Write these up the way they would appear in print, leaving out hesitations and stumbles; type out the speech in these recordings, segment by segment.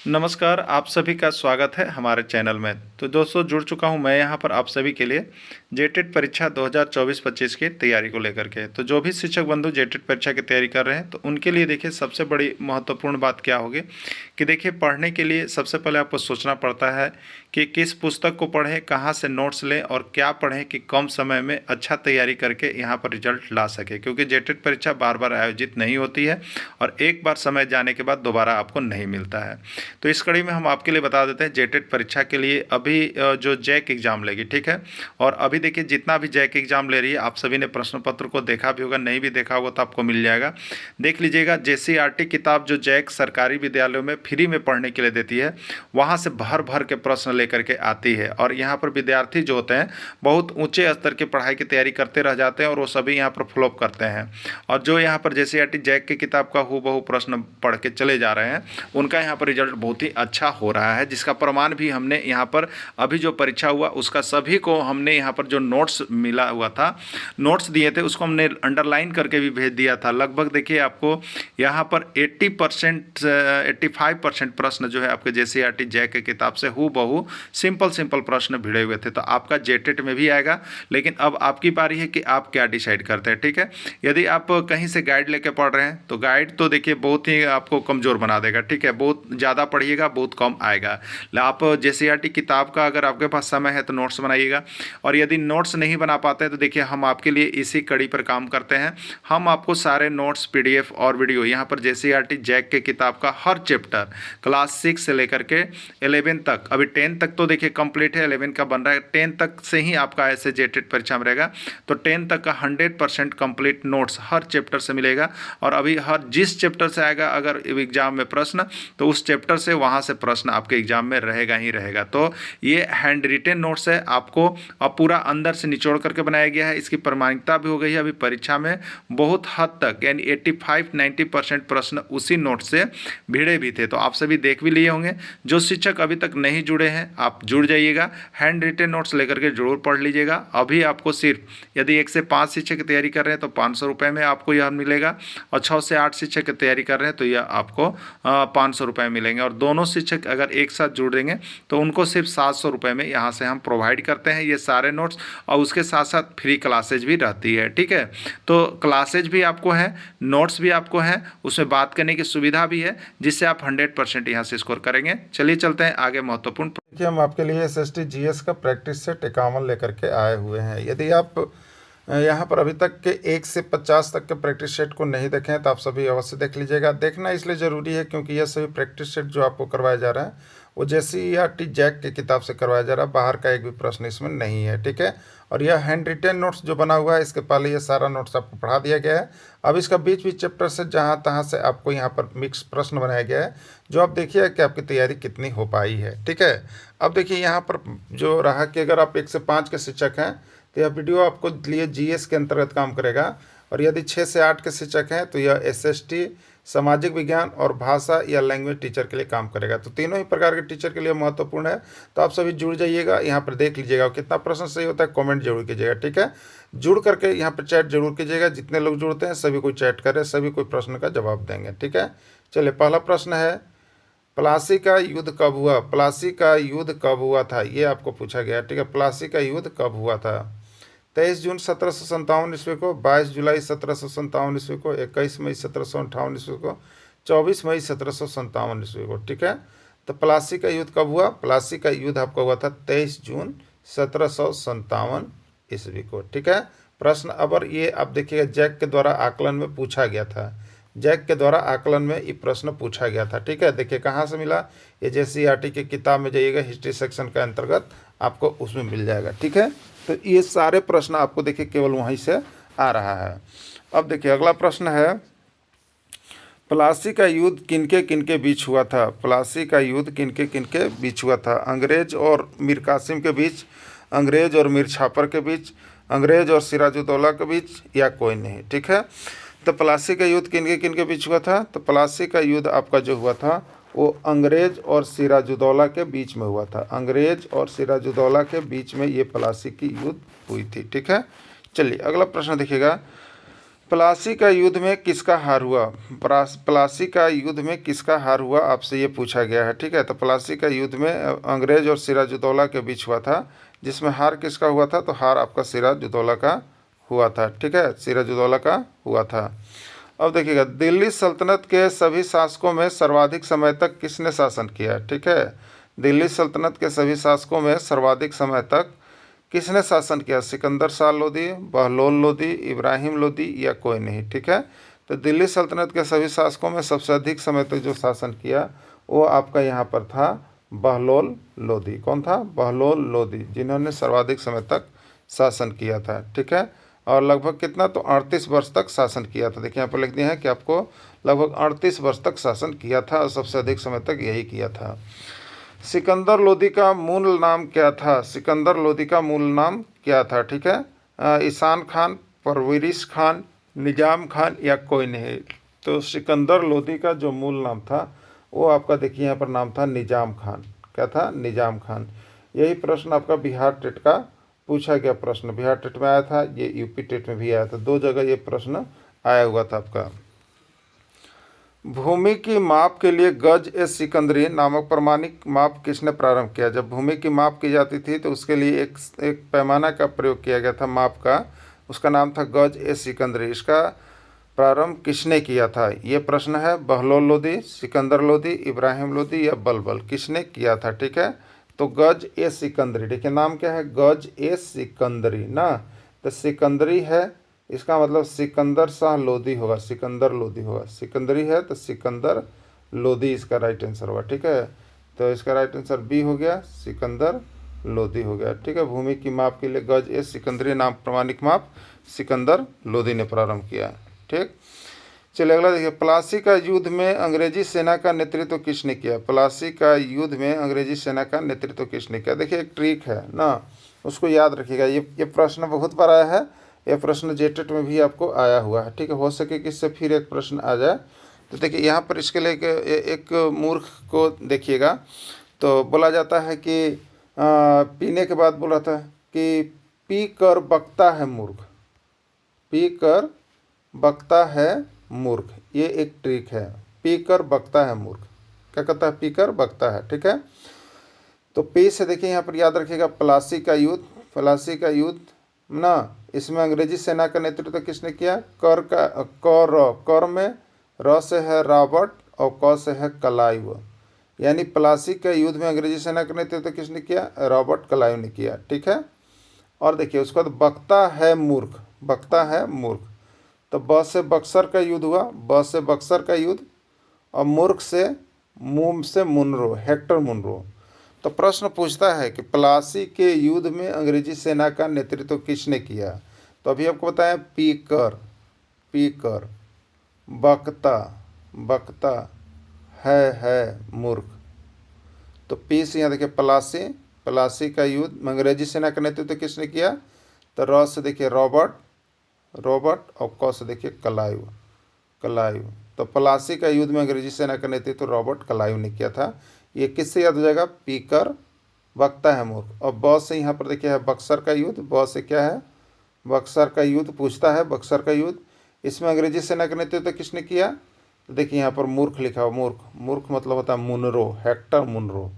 नमस्कार, आप सभी का स्वागत है हमारे चैनल में। तो दोस्तों जुड़ चुका हूं मैं यहां पर आप सभी के लिए जेटेट परीक्षा 2024-25 की तैयारी को लेकर के। तो जो भी शिक्षक बंधु जेटेट परीक्षा की तैयारी कर रहे हैं तो उनके लिए देखिए सबसे बड़ी महत्वपूर्ण बात क्या होगी कि देखिए पढ़ने के लिए सबसे पहले आपको सोचना पड़ता है कि किस पुस्तक को पढ़ें, कहाँ से नोट्स लें और क्या पढ़ें कि कम समय में अच्छा तैयारी करके यहाँ पर रिजल्ट ला सके, क्योंकि जेटेट परीक्षा बार बार आयोजित नहीं होती है और एक बार समय जाने के बाद दोबारा आपको नहीं मिलता है। तो इस कड़ी में हम आपके लिए बता देते हैं जेटेट परीक्षा के लिए अभी जो जैक एग्ज़ाम लेगी, ठीक है। और अभी देखिए जितना भी जैक एग्ज़ाम ले रही है आप सभी ने प्रश्न पत्र को देखा भी होगा, नहीं भी देखा होगा तो आपको मिल जाएगा, देख लीजिएगा। जेसीईआरटी किताब जो जैक सरकारी विद्यालयों में फ्री में पढ़ने के लिए देती है, वहाँ से भर भर के प्रश्न लेकर के आती है और यहाँ पर विद्यार्थी जो होते हैं बहुत ऊंचे स्तर की पढ़ाई की तैयारी करते रह जाते हैं और वो सभी यहाँ पर फ्लॉप करते हैं। और जो यहाँ पर जेसीईआरटी जैक की किताब का हूबहू प्रश्न पढ़ के चले जा रहे हैं उनका यहाँ पर रिजल्ट बहुत ही अच्छा हो रहा है, जिसका प्रमाण भी हमने यहाँ पर अभी जो परीक्षा हुआ उसका सभी को हमने यहाँ पर जो नोट्स मिला हुआ था, नोट्स दिए थे उसको हमने अंडरलाइन करके भी भेज दिया था। लगभग देखिए आपको यहाँ पर 80% 85% प्रश्न जो है आपके जेसीईआरटी जैक की किताब से हूबहू सिंपल प्रश्न भिड़े हुए थे। तो आपका जेटेट में भी आएगा, लेकिन अब आपकी बारी है कि आप क्या डिसाइड करते हैं, ठीक है। यदि आप कहीं से गाइड लेके पढ़ रहे हैं तो गाइड तो देखिए बहुत ही आपको कमज़ोर बना देगा, ठीक है। बहुत ज़्यादा पढ़िएगा बहुत कम आएगा। आप जेसीईआरटी किताब का अगर आपके पास समय है तो नोट्स बनाइएगा, और यदि नोट्स नहीं बना पाते हैं तो देखिए हम आपके लिए इसी कड़ी पर काम करते हैं। हम आपको सारे नोट्स पीडीएफ और वीडियो यहाँ पर जेसीईआरटी जैक के किताब का हर चैप्टर क्लास 6 से लेकर के 11 तक, अभी 10 तक तो देखिए कंप्लीट है, 11 का बन रहा है, 10 तक से ही आपका ऐसे जेटेट परीक्षा में रहेगा। तो 10 तक का 100% कंप्लीट नोट्स हर चैप्टर से मिलेगा। और अभी हर जिस चैप्टर से आएगा अगर एग्जाम में प्रश्न तो उस चैप्टर से वहाँ से प्रश्न आपके एग्जाम में रहेगा ही रहेगा। तो ये हैंड रिटेन नोट्स है, आपको अब पूरा अंदर से निचोड़ करके बनाया गया है। इसकी प्रामाणिकता भी हो गई है अभी परीक्षा में बहुत हद तक, यानी 85-90% प्रश्न उसी नोट से भिड़े भी थे। तो आप सभी देख भी लिए होंगे। जो शिक्षक अभी तक नहीं जुड़े हैं आप जुड़ जाइएगा, हैंड रिटेन नोट्स लेकर के जरूर पढ़ लीजिएगा। अभी आपको सिर्फ यदि 1 से 5 शिक्षक की तैयारी कर रहे हैं तो 500 रुपये में आपको यह मिलेगा, और 6 से 8 शिक्षक की तैयारी कर रहे हैं तो यह आपको 500 रुपये मिलेंगे। और दोनों शिक्षक अगर एक साथ जुड़ देंगे तो उनको सिर्फ 700 रुपये में यहाँ से हम प्रोवाइड करते हैं ये सारे नोट्स, और उसके साथ साथ फ्री क्लासेज भी रहती है, ठीक है। तो क्लासेज भी आपको है, नोट्स भी आपको है, उसमें बात करने की सुविधा भी है, जिससे आप 100% यहाँ से स्कोर करेंगे। चलिए चलते हैं आगे महत्वपूर्ण। देखिए हम आपके लिए एसएसटी जीएस का प्रैक्टिस सेट 51 लेकर के आए हुए हैं। यदि आप यहाँ पर अभी तक के 1 से 50 तक के प्रैक्टिस सेट को नहीं देखे हैं तो आप सभी अवश्य देख लीजिएगा। देखना इसलिए ज़रूरी है क्योंकि यह सभी प्रैक्टिस सेट जो आपको करवाया जा रहा है वो जेसीईआरटी जैक की किताब से करवाया जा रहा है, बाहर का एक भी प्रश्न इसमें नहीं है, ठीक है। और यह हैंड रिटेन नोट्स जो बना हुआ है इसके पहले ये सारा नोट्स आपको पढ़ा दिया गया है। अब इसका बीच बीच चैप्टर से जहाँ तहाँ से आपको यहाँ पर मिक्स प्रश्न बनाया गया है, जो आप देखिए कि आपकी तैयारी कितनी हो पाई है, ठीक है। अब देखिए यहाँ पर जो रहा कि अगर आप 1 से 5 के शिक्षक हैं तो यह वीडियो आपको लिए जीएस के अंतर्गत काम करेगा, और यदि 6 से 8 के शिक्षक हैं तो यह एसएसटी, सामाजिक विज्ञान और भाषा या लैंग्वेज टीचर के लिए काम करेगा। तो तीनों ही प्रकार के टीचर के लिए महत्वपूर्ण है। तो आप सभी जुड़ जाइएगा, यहाँ पर देख लीजिएगा कितना प्रश्न सही होता है, कमेंट जरूर कीजिएगा, ठीक है। जुड़ करके यहाँ पर चैट जरूर कीजिएगा, जितने लोग जुड़ते हैं सभी कोई चैट करें, सभी कोई प्रश्न का जवाब देंगे, ठीक है। चलिए पहला प्रश्न है, प्लासी का युद्ध कब हुआ? प्लासी का युद्ध कब हुआ था ये आपको पूछा गया, ठीक है। प्लासी का युद्ध कब हुआ था? 23 जून 1757 ईस्वी को, 22 जुलाई 1757 ईस्वी को, 21 मई 1758 ईस्वी को, 24 मई 1757 ईस्वी को, ठीक है। तो प्लासी का युद्ध कब हुआ? प्लासी का युद्ध आपका हुआ था 23 जून 1757 ईस्वी को, ठीक है। प्रश्न अब ये आप देखिएगा जैक के द्वारा आकलन में पूछा गया था, जैक के द्वारा आकलन में ये प्रश्न पूछा गया था, ठीक है। देखिए कहाँ से मिला, ये जेसीईआरटी की किताब में जाइएगा, हिस्ट्री सेक्शन के अंतर्गत आपको उसमें मिल जाएगा, ठीक है। तो ये सारे प्रश्न आपको देखिए केवल वहीं से आ रहा है। अब देखिए अगला प्रश्न है, प्लासी का युद्ध किनके किनके बीच हुआ था? प्लासी का युद्ध किनके किनके बीच हुआ था? अंग्रेज और मीर कासिम के बीच, अंग्रेज और मीर छापर के बीच, अंग्रेज और सिराजुद्दौला के बीच, या कोई नहीं, ठीक है। तो प्लासी का युद्ध किनके किनके बीच हुआ था? तो प्लासी का युद्ध आपका जो हुआ था वो अंग्रेज और सिराजुद्दौला के बीच में हुआ था। अंग्रेज और सिराजुद्दौला के बीच में ये प्लासी की युद्ध हुई थी, ठीक है। चलिए अगला प्रश्न देखिएगा, प्लासी का युद्ध में किसका हार हुआ? प्लासी का युद्ध में किसका हार हुआ, आपसे ये पूछा गया है। ठीक है, तो प्लासी का युद्ध में अंग्रेज और सिराजुद्दौला के बीच हुआ था, जिसमें हार किसका हुआ था? तो हार आपका सिराजुद्दौला का हुआ था। ठीक है, सिराजुद्दौला का हुआ था। अब देखिएगा, दिल्ली सल्तनत के सभी शासकों में सर्वाधिक समय तक किसने शासन किया? ठीक है, दिल्ली सल्तनत के सभी शासकों में सर्वाधिक समय तक किसने शासन किया? सिकंदर शाह लोदी, बहलोल लोदी, इब्राहिम लोदी या कोई नहीं। ठीक है, तो दिल्ली सल्तनत के सभी शासकों में सबसे अधिक समय तक जो शासन किया वो आपका यहाँ पर था बहलोल लोदी। कौन था? बहलोल लोदी, जिन्होंने सर्वाधिक समय तक शासन किया था। ठीक है, और लगभग कितना? तो 38 वर्ष तक शासन किया था। देखिए यहाँ पर लिख दिया है कि आपको लगभग 38 वर्ष तक शासन किया था और सबसे अधिक समय तक यही किया था। सिकंदर लोदी का मूल नाम क्या था? सिकंदर लोदी का मूल नाम क्या था? ठीक है, ईशान खान, परवरिश खान, निजाम खान या कोई नहीं। तो सिकंदर लोदी का जो मूल नाम था वो आपका देखिए यहाँ पर नाम था निजाम खान। क्या था? निजाम खान। यही प्रश्न आपका बिहार टेट का पूछा गया प्रश्न, बिहार टेट में आया था, ये यूपी टेट में भी आया था, दो जगह ये प्रश्न आया हुआ था आपका। भूमि की माप के लिए गज ए सिकंदरी नामक प्रमाणिक माप किसने प्रारंभ किया? जब भूमि की माप की जाती थी तो उसके लिए एक पैमाना का प्रयोग किया गया था माप का, उसका नाम था गज ए सिकंदरी। इसका प्रारंभ किसने किया था? ये प्रश्न है। बहलोल लोदी, सिकंदर लोदी, इब्राहिम लोदी या बलबल, किसने किया था? ठीक है, तो गज ए सिकंदरी। देखिए नाम क्या है? गज ए सिकंदरी ना, तो सिकंदरी है, इसका मतलब सिकंदर शाह लोदी होगा, सिकंदर लोदी होगा। सिकंदरी है तो सिकंदर लोदी इसका राइट आंसर होगा। ठीक है, तो इसका राइट आंसर बी हो गया, सिकंदर लोदी हो गया। ठीक है, भूमि की माप के लिए गज ए सिकंदरी नाम प्रमाणिक माप सिकंदर लोदी ने प्रारंभ किया। ठीक, चलिए अगला देखिए, प्लासी का युद्ध में अंग्रेजी सेना का नेतृत्व किसने किया? प्लासी का युद्ध में अंग्रेजी सेना का नेतृत्व किसने किया? देखिए एक ट्रिक है ना, उसको याद रखिएगा। ये प्रश्न बहुत बार आया है, ये प्रश्न जेटेट में भी आपको आया हुआ है। ठीक है, हो सके कि इससे फिर एक प्रश्न आ जाए। तो देखिए यहाँ पर इसके लिए एक मूर्ख को देखिएगा, तो बोला जाता है कि पीने के बाद बोला था कि पी कर बकता है मूर्ख, पी कर बकता है मूर्ख। ये एक ट्रिक है, पी कर बकता है मूर्ख। क्या कहता है? पी कर बकता है। ठीक है, तो पी से देखिए यहाँ पर याद रखिएगा प्लासी का युद्ध, प्लासी का युद्ध ना, इसमें अंग्रेजी सेना का नेतृत्व किसने किया? कर में र से है रॉबर्ट और क से है क्लाइव, यानी प्लासी के युद्ध में अंग्रेजी सेना का नेतृत्व किसने किया? रॉबर्ट क्लाइव ने किया। ठीक है, और देखिए उसके बाद बकता है मूर्ख, बकता है मूर्ख, तो ब से बक्सर का युद्ध हुआ, ब से बक्सर का युद्ध, और मूर्ख से मुनरो, हेक्टर मुनरो। तो प्रश्न पूछता है कि प्लासी के युद्ध में अंग्रेजी सेना का नेतृत्व किसने किया? तो अभी आपको बताया पी कर, बकता, बकता है मूर्ख, तो पी से यहाँ देखिए प्लासी, प्लासी का युद्ध में अंग्रेजी सेना का नेतृत्व किसने किया? तो र से देखिए रॉबर्ट, और क से देखिए क्लाइव, क्लाइव। तो प्लासी का युद्ध में अंग्रेजी सेना का नेतृत्व रॉबर्ट क्लाइव ने किया था। ये किससे याद हो जाएगा? पी कर बकता है मूर्ख। और ब से यहाँ पर देखिए है बक्सर का युद्ध, ब से क्या है? बक्सर का युद्ध पूछता है, बक्सर का युद्ध, इसमें अंग्रेजी सेना का नेतृत्व किसने किया? तो देखिए यहाँ पर मूर्ख लिखा हुआ, मूर्ख, मूर्ख मतलब होता है मुनरो, हेक्टर मुनरो।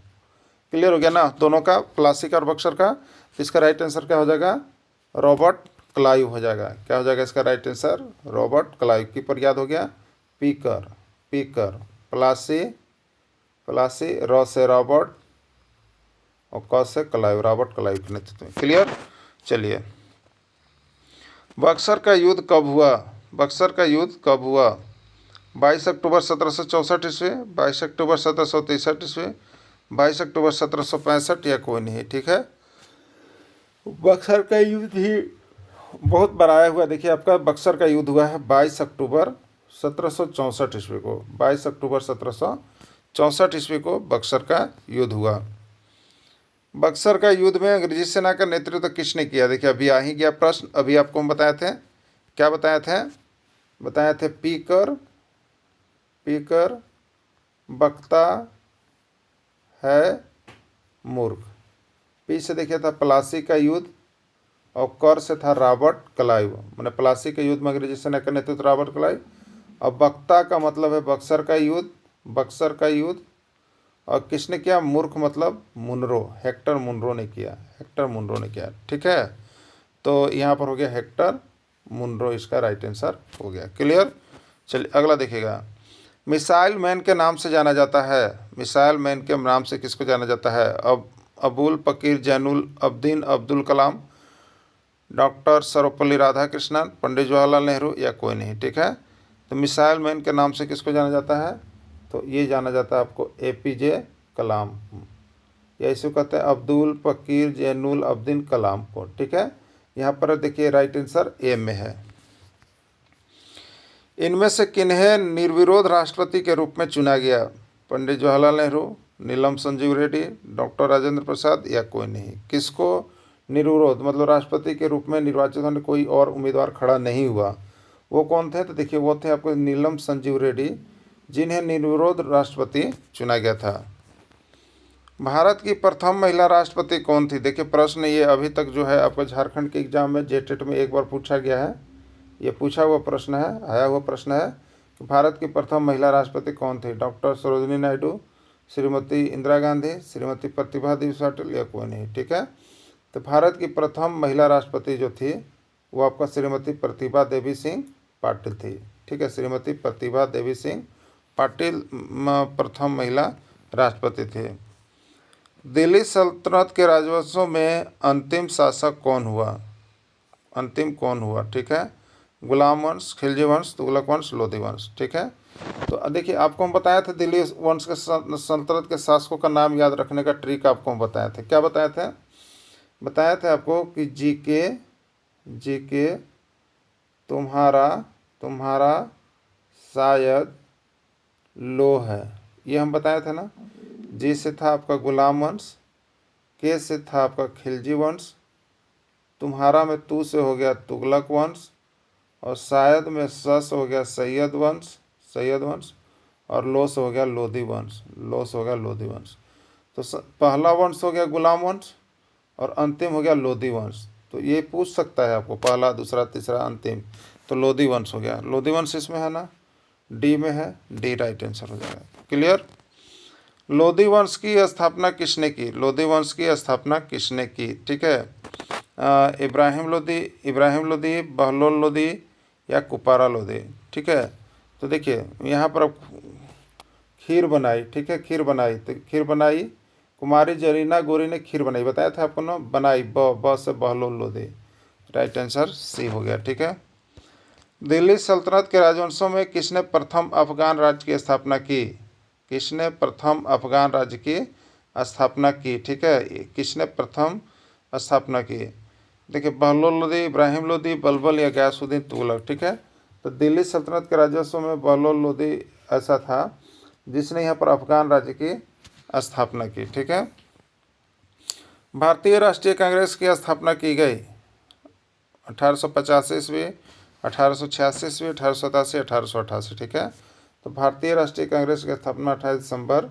क्लियर हो गया ना दोनों का, प्लासी का और बक्सर का? इसका राइट आंसर क्या हो जाएगा? रॉबर्ट क्लाइव हो जाएगा। क्या हो जाएगा इसका राइट आंसर? Robert Clive. की पर याद हो गया? पीकर, प्लासी, प्लासी, र से रॉबर्ट और क से क्लाइव, रॉबर्ट क्लाइव के नेतृत्व में। क्लियर? चलिए, बक्सर का युद्ध कब हुआ? बक्सर का युद्ध कब हुआ? 22 अक्टूबर 1764 ईस्वी, 22 अक्टूबर 1763 ईस्वी, 22 अक्टूबर 1765 या कोई नहीं। ठीक है, बक्सर का युद्ध ही बहुत बार आया हुआ। देखिए आपका बक्सर का युद्ध हुआ है 22 अक्टूबर 1764 ईस्वी को, 22 अक्टूबर 1764 ईस्वी को बक्सर का युद्ध हुआ। बक्सर का युद्ध में अंग्रेजी सेना का नेतृत्व किसने किया? देखिए अभी आ ही गया प्रश्न, अभी आपको हम बताए थे, क्या बताए थे? बताए थे पीकर बकता है मूर्ख। पी से देखिए था प्लासी का युद्ध, और कर से था रॉबर्ट क्लाइव, मैंने प्लासी के युद्ध में अंग्रेजी सेना का नेतृत्व रॉबर्ट क्लाइव। और बख्ता का मतलब है बक्सर का युद्ध, बक्सर का युद्ध। और किसने किया? मूर्ख मतलब मुनरो, हेक्टर मुनरो ने किया, हेक्टर मुनरो ने किया। ठीक है, तो यहाँ पर हो गया हेक्टर मुनरो, इसका राइट आंसर हो गया। क्लियर? चलिए अगला देखिएगा। मिसाइल मैन के नाम से जाना जाता है, मिसाइल मैन के नाम से किसको जाना जाता है? अब अबुल पकीर जैनुल अब्दीन अब्दुल कलाम, डॉक्टर सर्वपल्ली राधाकृष्णन, पंडित जवाहरलाल नेहरू, या कोई नहीं। ठीक है, तो मिसाइल मैन के नाम से किसको जाना जाता है? तो ये जाना जाता है आपको APJ कलाम, या इसको कहते हैं अब्दुल पकीर जैनुल अब्दीन कलाम को। ठीक है, यहाँ पर देखिए राइट आंसर ए में है। इनमें से किन्हें निर्विरोध राष्ट्रपति के रूप में चुना गया? पंडित जवाहरलाल नेहरू, नीलम संजीव रेड्डी, डॉक्टर राजेंद्र प्रसाद, या कोई नहीं। किसको निर्विरोध मतलब राष्ट्रपति के रूप में निर्वाचित होने कोई और उम्मीदवार खड़ा नहीं हुआ, वो कौन थे? तो देखिए वो थे आपको नीलम संजीव रेड्डी, जिन्हें निर्विरोध राष्ट्रपति चुना गया था। भारत की प्रथम महिला राष्ट्रपति कौन थी? देखिए प्रश्न ये अभी तक जो है आपको झारखंड के एग्जाम में JTET में एक बार पूछा गया है, ये पूछा हुआ प्रश्न है, आया हुआ प्रश्न है कि भारत की प्रथम महिला राष्ट्रपति कौन थी? डॉक्टर सरोजिनी नायडू, श्रीमती इंदिरा गांधी, श्रीमती प्रतिभा देवी पाटिल, या कोई नहीं। ठीक है, तो भारत की प्रथम महिला राष्ट्रपति जो थी वो आपका श्रीमती प्रतिभा देवी सिंह पाटिल थी। ठीक है, श्रीमती प्रतिभा देवी सिंह पाटिल प्रथम महिला राष्ट्रपति थे। दिल्ली सल्तनत के राजवंशों में अंतिम शासक कौन हुआ? अंतिम कौन हुआ? ठीक है, गुलाम वंश, खिलजी वंश, तुगलक वंश, लोधी वंश। ठीक है, तो देखिए आपको हम बताया था दिल्ली वंश के सल्तनत के शासकों का नाम याद रखने का ट्रिक आपको हम बताए थे। क्या बताए थे? बताया था आपको कि जीके तुम्हारा शायद लो है, ये हम बताए थे ना। जी से था आपका गुलाम वंश, के से था आपका खिलजी वंश, तुम्हारा में तू से हो गया तुगलक वंश, और शायद में स से हो गया सैयद वंश, और लो से हो गया लोधी वंश, लो से हो गया लोधी वंश। तो पहला वंश हो गया गुलाम वंश और अंतिम हो गया लोधी वंश। तो ये पूछ सकता है आपको पहला, दूसरा, तीसरा, अंतिम, तो लोधी वंश हो गया। लोधी वंश इसमें है ना, डी में है, डी राइट आंसर हो जाएगा। क्लियर? लोधी वंश की स्थापना किसने की? लोधी वंश की स्थापना किसने की? ठीक है, इब्राहिम लोधी, बहलोल लोधी, या कुपारा लोधी। ठीक है, तो देखिए यहाँ पर अब खीर बनाई। ठीक है, खीर बनाई, तो खीर बनाई कुमारी जरीना गोरी ने खीर बनाई, बताया था आपको ना, बनाई, ब से Bahlol Lodi, right answer c हो गया। ठीक है, दिल्ली सल्तनत के राजवंशों में किसने प्रथम अफगान राज्य की स्थापना की? किसने प्रथम अफगान राज्य की स्थापना की? ठीक है, किसने प्रथम स्थापना की? देखिए बहलोल लोधी, इब्राहिम लोधी, बलबल, या गयासुद्दीन तुगलक। ठीक है, तो दिल्ली सल्तनत के राजवंशों में बहलोल लोधी ऐसा था जिसने यहाँ पर अफगान राज्य की स्थापना की। ठीक है, भारतीय राष्ट्रीय कांग्रेस की स्थापना की गई 1885 ईस्वी, 1886 ईस्वी, 1887, 1888। ठीक है, तो भारतीय राष्ट्रीय कांग्रेस की स्थापना 28 दिसंबर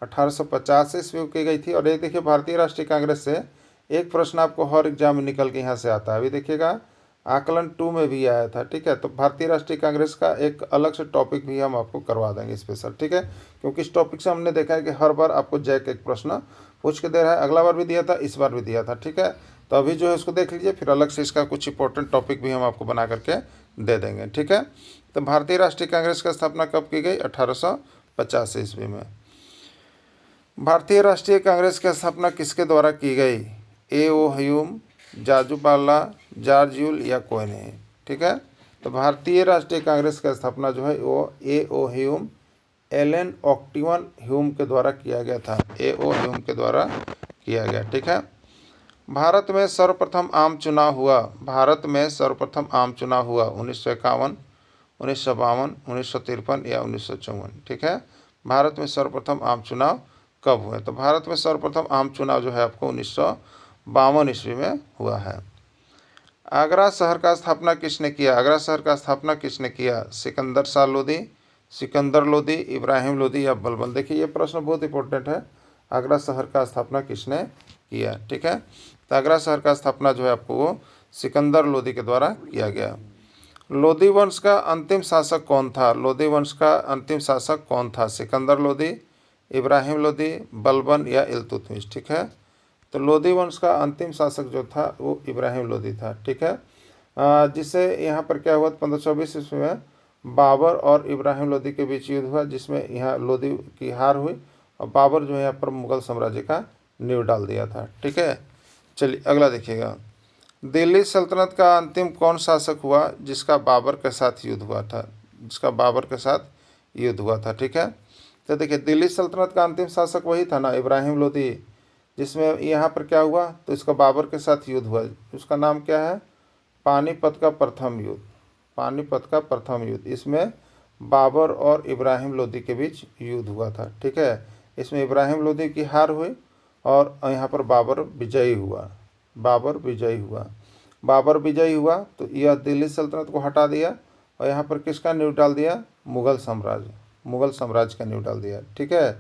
1850 ईस्वी को की गई थी। और ये देखिए भारतीय राष्ट्रीय कांग्रेस से एक प्रश्न आपको हर एग्जाम में निकल के यहाँ से आता है। अभी देखिएगा आकलन 2 में भी आया था। ठीक है, तो भारतीय राष्ट्रीय कांग्रेस का एक अलग से टॉपिक भी हम आपको करवा देंगे स्पेशल। ठीक है, क्योंकि इस टॉपिक से हमने देखा है कि हर बार आपको जैक एक प्रश्न पूछ के दे रहा है, अगला बार भी दिया था, इस बार भी दिया था। ठीक है, तो अभी जो है उसको देख लीजिए, फिर अलग से इसका कुछ इंपॉर्टेंट टॉपिक भी हम आपको बना करके दे देंगे। ठीक है, तो भारतीय राष्ट्रीय कांग्रेस की स्थापना कब की गई? 1850 ईस्वी में। भारतीय राष्ट्रीय कांग्रेस की स्थापना किसके द्वारा की गई? A.O. ह्यूम, जाजुबाला, जॉर्ज यूल, या कोई नहीं। ठीक है, तो भारतीय राष्ट्रीय कांग्रेस की स्थापना जो है वो A.O. ह्यूम, एलन ऑक्टिवन ह्यूम के द्वारा किया गया था। A.O. ह्यूम के द्वारा किया गया। ठीक है, भारत में सर्वप्रथम आम चुनाव हुआ, भारत में सर्वप्रथम आम चुनाव हुआ 1951, 1952, 1953, या 1954। ठीक है, भारत में सर्वप्रथम आम चुनाव कब हुए? तो भारत में सर्वप्रथम आम चुनाव जो है आपको 1952 ईस्वी में हुआ है। आगरा शहर का स्थापना किसने किया? आगरा शहर का स्थापना किसने किया? सिकंदर शाह लोधी, सिकंदर लोधी, इब्राहिम लोधी, या बलबन। देखिए ये प्रश्न बहुत इंपॉर्टेंट है, आगरा शहर का स्थापना किसने किया? ठीक है, तो आगरा शहर का स्थापना जो है आपको वो सिकंदर लोदी के द्वारा किया गया। लोदी वंश का अंतिम शासक कौन था? लोदी वंश का अंतिम शासक कौन था? सिकंदर लोदी, इब्राहिम लोदी, बलबन या इल्तुतमिश। ठीक है, तो लोदी वंश का अंतिम शासक जो था वो इब्राहिम लोदी था। ठीक है, जिससे यहाँ पर क्या हुआ, 1524 ईस्वी में बाबर और इब्राहिम लोदी के बीच युद्ध हुआ, जिसमें यहाँ लोदी की हार हुई और बाबर जो है यहाँ पर मुगल साम्राज्य का नींव डाल दिया था। ठीक है, चलिए अगला देखिएगा। दिल्ली सल्तनत का अंतिम कौन शासक हुआ जिसका बाबर के साथ युद्ध हुआ था? जिसका बाबर के साथ युद्ध हुआ था। ठीक है, तो देखिए दिल्ली सल्तनत का अंतिम शासक वही था ना, इब्राहिम लोदी, जिसमें यहाँ पर क्या हुआ, तो इसका बाबर के साथ युद्ध हुआ। उसका नाम क्या है? पानीपत का प्रथम युद्ध। पानीपत का प्रथम युद्ध, इसमें बाबर और इब्राहिम लोदी के बीच युद्ध हुआ था। ठीक है, इसमें इब्राहिम लोदी की हार हुई और यहाँ पर बाबर विजयी हुआ। बाबर विजयी हुआ। बाबर विजयी हुआ तो यह दिल्ली सल्तनत को हटा दिया और यहाँ पर किसका नींव डाल दिया? मुगल साम्राज्य। मुगल साम्राज्य का नींव डाल दिया। ठीक है,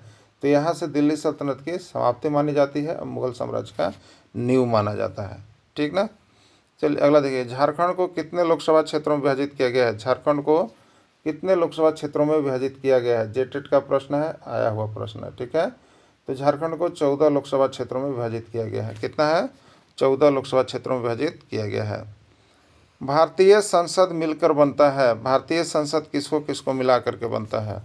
तो यहाँ से दिल्ली सल्तनत की समाप्ति मानी जाती है और मुगल साम्राज्य का नींव माना जाता है। ठीक ना, चलिए अगला देखिए। झारखंड को कितने लोकसभा क्षेत्रों में विभाजित किया गया है? झारखंड को कितने लोकसभा क्षेत्रों में विभाजित किया गया है? जेटेट का प्रश्न है, आया हुआ प्रश्न है। ठीक है, तो झारखंड को 14 लोकसभा क्षेत्रों में विभाजित किया गया है। कितना है? 14 लोकसभा क्षेत्रों में विभाजित किया गया है। भारतीय संसद मिलकर बनता है। भारतीय संसद किसको किसको मिला करके बनता है?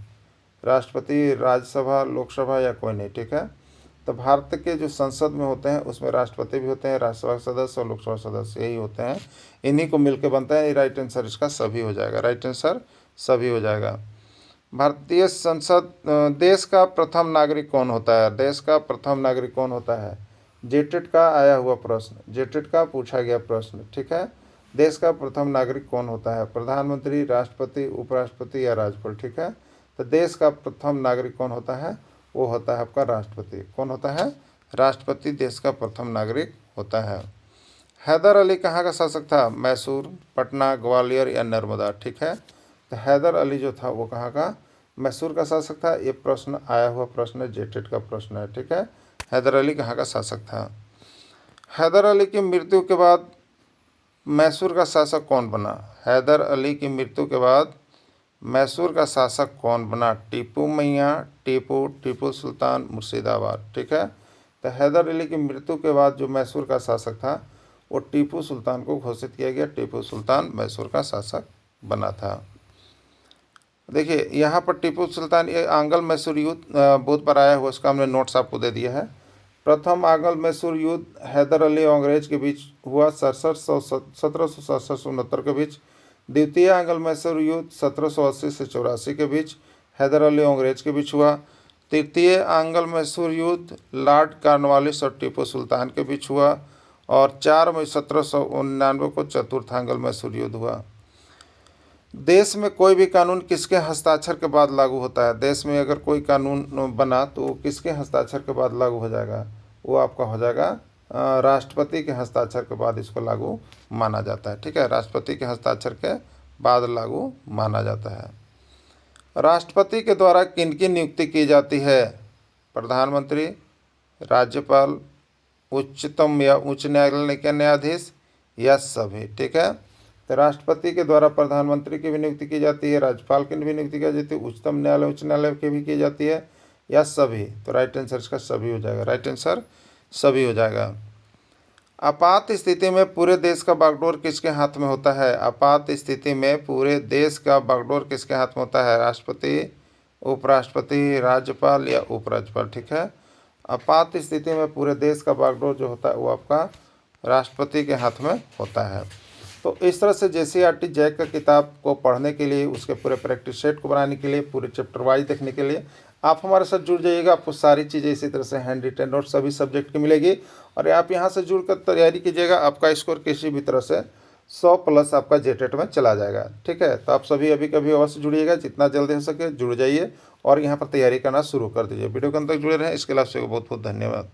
राष्ट्रपति, राज्यसभा, लोकसभा या कोई नहीं। ठीक है, तो भारत के जो संसद में होते हैं उसमें राष्ट्रपति भी होते हैं, राज्यसभा सदस्य और लोकसभा सदस्य यही होते हैं, इन्हीं को मिलकर बनता है। राइट आंसर इसका सभी हो जाएगा। राइट आंसर सभी हो जाएगा। भारतीय संसद, देश का प्रथम नागरिक कौन होता है? देश का प्रथम नागरिक कौन होता है? जेटेट का आया हुआ प्रश्न, जेटेट का पूछा गया प्रश्न। ठीक है, देश का प्रथम नागरिक कौन होता है? प्रधानमंत्री, राष्ट्रपति, उपराष्ट्रपति या राज्यपाल। ठीक है, तो देश का प्रथम नागरिक कौन होता है? वो होता है आपका राष्ट्रपति। कौन होता है? राष्ट्रपति देश का प्रथम नागरिक होता है। हैदर अली कहाँ का शासक था? मैसूर, पटना, ग्वालियर या नर्मदा। ठीक है, तो हैदर अली जो था वो कहाँ का? मैसूर का शासक था। ये प्रश्न आया हुआ प्रश्न है, जेटेट का प्रश्न है। ठीक है, हैदर अली कहाँ का शासक था? हैदर अली की मृत्यु के बाद मैसूर का शासक कौन बना? हैदर अली की मृत्यु के बाद मैसूर का शासक कौन बना? टीपू मैया, टीपू सुल्तान, मुर्शिदाबाद। ठीक है, तो हैदर अली की मृत्यु के बाद जो मैसूर का शासक था वो टीपू सुल्तान को घोषित किया गया। टीपू सुल्तान मैसूर का शासक बना था। देखिए यहाँ पर टीपू सुल्तान, ये आंग्ल मैसूर युद्ध बहुत बार आया हुआ, उसका हमने नोट्स आपको दे दिया है। प्रथम आंग्ल मैसूर युद्ध हैदर अली और अंग्रेज के बीच हुआ 1767 के बीच। द्वितीय आंग्ल मैसूर युद्ध 1780 से 84 के बीच हैदर अली और अंग्रेज के बीच हुआ। तृतीय आंग्ल मैसूर युद्ध लॉर्ड कॉर्नवालिस और टीपू सुल्तान के बीच हुआ और 4 मई 1799 को चतुर्थ आंग्ल मैसूर युद्ध हुआ। देश में कोई भी कानून किसके हस्ताक्षर के बाद लागू होता है? देश में अगर कोई कानून बना तो वो किसके हस्ताक्षर के बाद लागू हो जाएगा? वो आपका हो जाएगा राष्ट्रपति के हस्ताक्षर के बाद इसको लागू माना जाता है। ठीक है, राष्ट्रपति के हस्ताक्षर के बाद लागू माना जाता है। राष्ट्रपति के द्वारा किनकी नियुक्ति की जाती है? प्रधानमंत्री, राज्यपाल, उच्चतम या उच्च न्यायालय के न्यायाधीश या सभी। ठीक है, तो राष्ट्रपति के द्वारा प्रधानमंत्री की भी नियुक्ति की जाती है, राज्यपाल की भी नियुक्ति की जाती है, उच्चतम न्यायालय उच्च न्यायालय की भी की जाती है या सभी। तो राइट आंसर इसका सभी हो जाएगा। राइट आंसर सभी हो जाएगा। आपात स्थिति में पूरे देश का बागडोर किसके हाथ में होता है? आपात स्थिति में पूरे देश का बागडोर किसके हाथ में होता है? राष्ट्रपति, उपराष्ट्रपति, राज्यपाल या उपराज्यपाल। ठीक है, आपात स्थिति में पूरे देश का बागडोर जो होता है वो आपका राष्ट्रपति के हाथ में होता है। तो इस तरह से JCERT जैक का किताब को पढ़ने के लिए, उसके पूरे प्रैक्टिस सेट को बनाने के लिए, पूरे चैप्टर वाइज देखने के लिए आप हमारे साथ जुड़ जाइएगा। आपको सारी चीज़ें इसी तरह से हैंड रिटन नोट सभी सब्जेक्ट की मिलेगी और आप यहाँ से जुड़कर तैयारी कीजिएगा। आपका स्कोर किसी भी तरह से 100+ आपका जेटेट में चला जाएगा। ठीक है, तो आप सभी अभी कभी अवश्य जुड़िएगा, जितना जल्दी हो सके जुड़ जाइए और यहाँ पर तैयारी करना शुरू कर दीजिए। वीडियो के अंत तक जुड़े रहें, इसके लिए आपसे बहुत बहुत धन्यवाद।